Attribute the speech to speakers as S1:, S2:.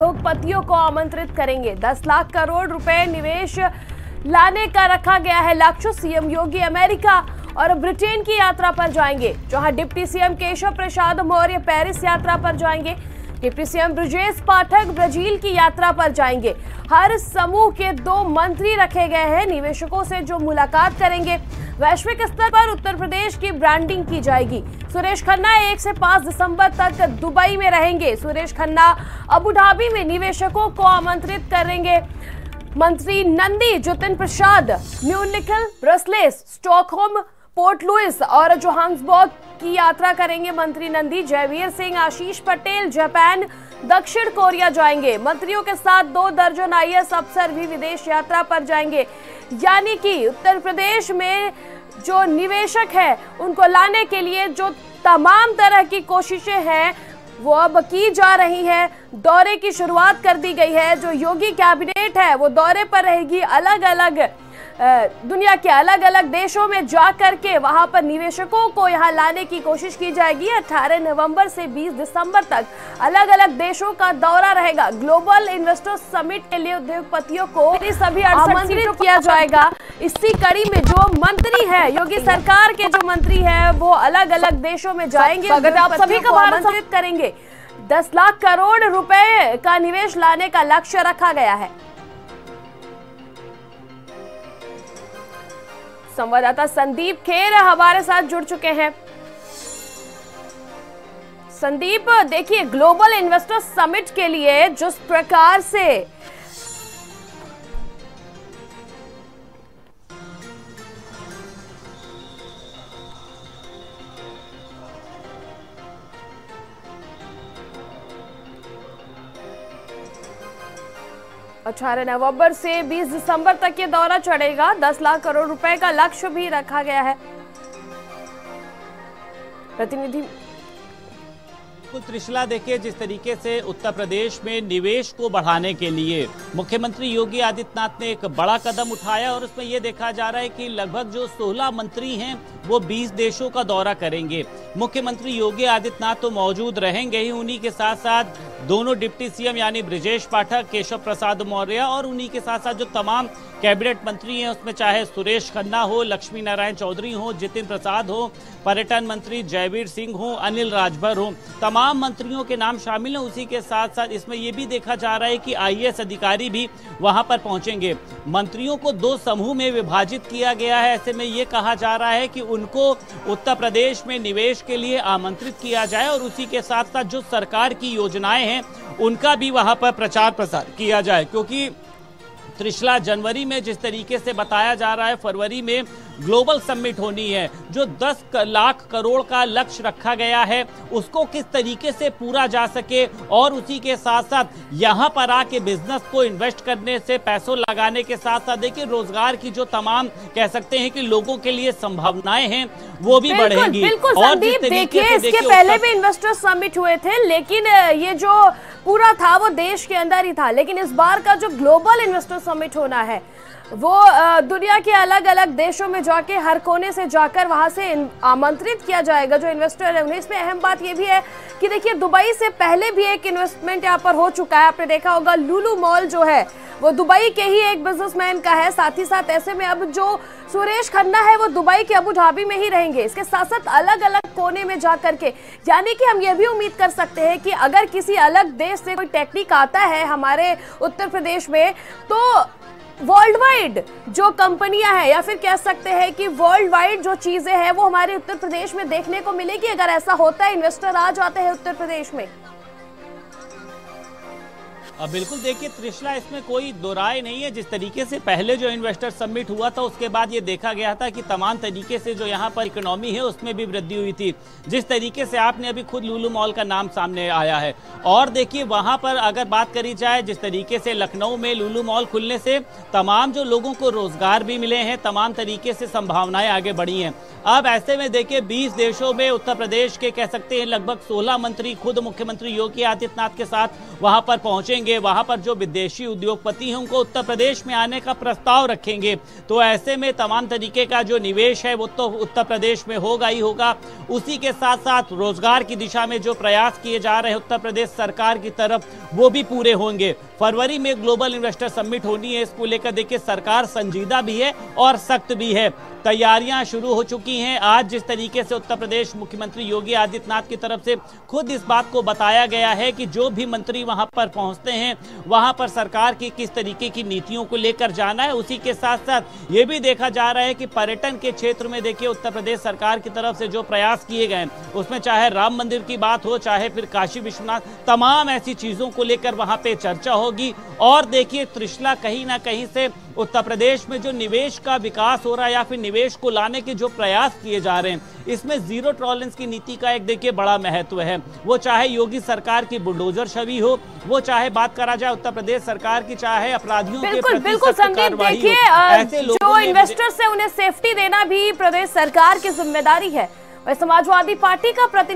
S1: उद्योगपतियों को आमंत्रित करेंगे। 10 लाख करोड़ रुपए निवेश लाने का रखा गया है लक्ष्य। सीएम योगी अमेरिका और ब्रिटेन की यात्रा पर जाएंगे, जहां deputy CM Keshav Prasad Maurya Paris यात्रा पर जाएंगे। Deputy CM Brajesh Pathak Brazil की यात्रा पर जाएंगे। हर समूह के 2 मंत्री रखे गए हैं निवेशकों से जो मुलाकात करेंगे। वैश्विक स्तर पर उत्तर प्रदेश की ब्रांडिंग की जाएगी। सुरेश खन्ना 1 से 5 दिसंबर तक दुबई में रहेंगे। सुरेश खन्ना अबू धाबी में निवेशकों को आमंत्रित करेंगे। मंत्री नंदी जतिन प्रसाद म्यूनिख, ब्रसलेस, स्टॉकहोम, पोर्ट लुइस और जोहान्सबर्ग की यात्रा करेंगे। मंत्री नंदी जयवीर सिंह, आशीष पटेल जापान, दक्षिण कोरिया जाएंगे। मंत्रियों के साथ 2 दर्जन IAS अफसर भी विदेश यात्रा पर जाएंगे। यानी कि उत्तर प्रदेश में जो निवेशक है उनको लाने के लिए जो तमाम तरह की कोशिशें हैं वो अब की जा रही है। दौरे की शुरुआत कर दी गई है। जो योगी कैबिनेट है वो दौरे पर रहेगी। अलग अलग दुनिया के अलग अलग देशों में जा करके वहां पर निवेशकों को यहां लाने की कोशिश की जाएगी। 18 नवंबर से 20 दिसंबर तक अलग अलग देशों का दौरा रहेगा। ग्लोबल इन्वेस्टर्स समिट के लिए उद्योगपतियों को सभी आमंत्रित किया जाएगा। इसी कड़ी में जो मंत्री है, योगी सरकार के जो मंत्री है वो अलग अलग देशों में जाएंगे। अगर आप सभी को आमंत्रित करेंगे। 10 लाख करोड़ रुपए का निवेश लाने का लक्ष्य रखा गया है। संवाददाता संदीप खेर हमारे साथ जुड़ चुके हैं। संदीप, देखिए ग्लोबल इन्वेस्टर समिट के लिए जिस प्रकार से अठारह नवंबर से 20 दिसंबर तक ये दौरा चढ़ेगा। 10 लाख करोड़ रुपए का लक्ष्य भी रखा गया है। प्रतिनिधि
S2: त्रिशला, देखिए जिस तरीके से उत्तर प्रदेश में निवेश को बढ़ाने के लिए मुख्यमंत्री योगी आदित्यनाथ ने एक बड़ा कदम उठाया और उसमें यह देखा जा रहा है कि लगभग जो 16 मंत्री हैं वो 20 देशों का दौरा करेंगे। मुख्यमंत्री योगी आदित्यनाथ तो मौजूद रहेंगे ही, उन्हीं के साथ साथ दोनों डिप्टी सीएम यानी ब्रजेश पाठक, केशव प्रसाद मौर्य और उन्हीं के साथ साथ जो तमाम कैबिनेट मंत्री हैं उसमें चाहे सुरेश खन्ना हो, लक्ष्मी नारायण चौधरी हो, जितिन प्रसाद हो, पर्यटन मंत्री जयवीर सिंह हो, अनिल राजभर हो, तमाम मंत्रियों के नाम शामिल हैं। उसी के साथ साथ इसमें यह भी देखा जा रहा है कि IAS अधिकारी भी वहां पर पहुंचेंगे। मंत्रियों को 2 समूह में विभाजित किया गया है। ऐसे में यह कहा जा रहा है कि उनको उत्तर प्रदेश में निवेश के लिए आमंत्रित किया जाए और उसी के साथ साथ जो सरकार की योजनाएं हैं उनका भी वहां पर प्रचार प्रसार किया जाए। क्योंकि त्रिशला, जनवरी में जिस तरीके से बताया जा रहा है फरवरी में ग्लोबल समिट होनी है, जो 10 लाख करोड़ का लक्ष्य रखा गया है उसको किस तरीके से पूरा जा सके और उसी के साथ साथ यहां पर आके बिजनेस को इन्वेस्ट करने से पैसों लगाने के साथ साथ देखिए रोजगार की जो तमाम कह सकते हैं कि लोगों के लिए संभावनाएं हैं वो भी बढ़ेंगी।
S1: बिल्कुल संदीप, देखिए इसके पहले भी इन्वेस्टर्स समिट हुए थे लेकिन ये जो पूरा था वो देश के अंदर ही था। लेकिन इस बार का जो ग्लोबल इन्वेस्टर समिट होना है वो दुनिया के अलग अलग देशों में जाके हर कोने से जाकर वहां से आमंत्रित किया जाएगा जो इन्वेस्टर है उन्हें। इसमें अहम बात ये भी है कि देखिए दुबई से पहले भी एक इन्वेस्टमेंट यहाँ पर हो चुका है। आपने देखा होगा लुलु मॉल जो है वो दुबई के ही एक बिजनेसमैन का है। साथ ही साथ ऐसे में अब जो सुरेश खन्ना है वो दुबई के अबू धाबी में ही रहेंगे। इसके साथ साथ अलग अलग कोने में जा करके, यानी कि हम ये भी उम्मीद कर सकते हैं कि अगर किसी अलग देश से कोई टेक्निक आता है हमारे उत्तर प्रदेश में तो वर्ल्ड वाइड जो कंपनियां हैं या फिर कह सकते हैं कि वर्ल्ड वाइड जो चीजें हैं वो हमारे उत्तर प्रदेश में देखने को मिलेगी। अगर ऐसा होता है, इन्वेस्टर आ जाते हैं उत्तर प्रदेश में।
S2: बिल्कुल, देखिए त्रिशला, इसमें कोई दो राय नहीं है। जिस तरीके से पहले जो इन्वेस्टर समिट हुआ था उसके बाद ये देखा गया था कि तमाम तरीके से जो यहाँ पर इकोनॉमी है उसमें भी वृद्धि हुई थी। जिस तरीके से आपने अभी खुद लुलु मॉल का नाम सामने आया है और देखिए वहाँ पर अगर बात करी जाए जिस तरीके से लखनऊ में लुलु मॉल खुलने से तमाम जो लोगों को रोजगार भी मिले हैं, तमाम तरीके से संभावनाएं आगे बढ़ी हैं। अब ऐसे में देखिए 20 देशों में उत्तर प्रदेश के कह सकते हैं लगभग 16 मंत्री खुद मुख्यमंत्री योगी आदित्यनाथ के साथ वहां पर पहुंचेंगे। होंगे, वहां पर जो विदेशी उद्योगपति हैं उनको उत्तर प्रदेश में आने का प्रस्ताव रखेंगे। तो ऐसे में तमाम तरीके का जो निवेश है वो तो उत्तर प्रदेश में होगा ही होगा। उसी के साथ साथ रोजगार की दिशा में जो प्रयास किए जा रहे हैं उत्तर प्रदेश सरकार की तरफ, वो भी पूरे होंगे। फरवरी में ग्लोबल इन्वेस्टर समिट होनी है, इसको लेकर देखिए सरकार संजीदा भी है और सख्त भी है। तैयारियां शुरू हो चुकी हैं। आज जिस तरीके से उत्तर प्रदेश मुख्यमंत्री योगी आदित्यनाथ की तरफ से खुद इस बात को बताया गया है कि जो भी मंत्री वहां पर पहुंचते हैं वहां पर सरकार की किस तरीके की नीतियों को लेकर जाना है। उसी के साथ साथ ये भी देखा जा रहा है कि पर्यटन के क्षेत्र में देखिए उत्तर प्रदेश सरकार की तरफ से जो प्रयास किए गए उसमें चाहे राम मंदिर की बात हो, चाहे फिर काशी विश्वनाथ, तमाम ऐसी चीजों को लेकर वहां पे चर्चा होगी। और देखिए त्रिशला कहीं ना कहीं से उत्तर प्रदेश में जो निवेश का विकास हो रहा है या फिर निवेश को लाने के जो प्रयास किए जा रहे हैं, इसमें जीरो टॉलरेंस की नीति का एक देखिए बड़ा महत्व है। वो चाहे योगी सरकार की बुलडोजर छवि हो, वो चाहे बात करा जाए उत्तर प्रदेश सरकार की, चाहे अपराधियों के प्रति
S1: बिल्कुल संदीप, देखिए जो इन्वेस्टर्स है उन्हें सेफ्टी देना भी प्रदेश सरकार की जिम्मेदारी है। और समाजवादी पार्टी का प्रतिनिधि